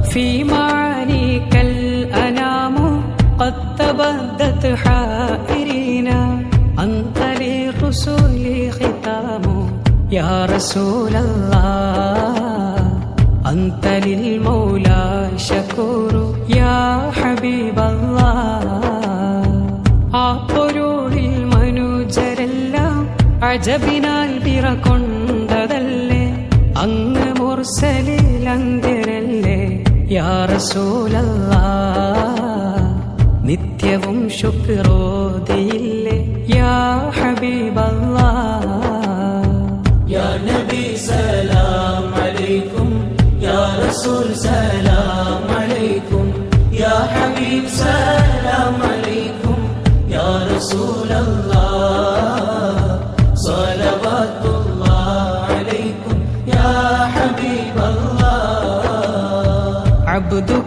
في معانيك الأنام قد تبدت حائرين أنت للرسل ختام يا رسول الله أنت للمولى شكور يا حبيب الله ആ പൊരുളിൽ മനുജരെല്ലാം അജബിനാൽ പിറകൊണ്ടതല്ലേ അങ്ങ് മുർസലിൽ അന്ത്യരല്ലേ യാ റസൂലല്ലാഹ് നിത്യവും ശുക്രോദിയില്ലേ യാ ഹബീബല്ലാഹ് യാ നബി സലാം അലൈക്കും യാ റസൂൽ സലാം അലൈക്കും യാ ഹബീബ് സലാം അലൈക്കും യാ റസൂലല്ലാഹ് സ്വലവാത്തുല്ലാഹി അലൈക്കും യാ ഹബീബല്ലാഹ് അബ്ദു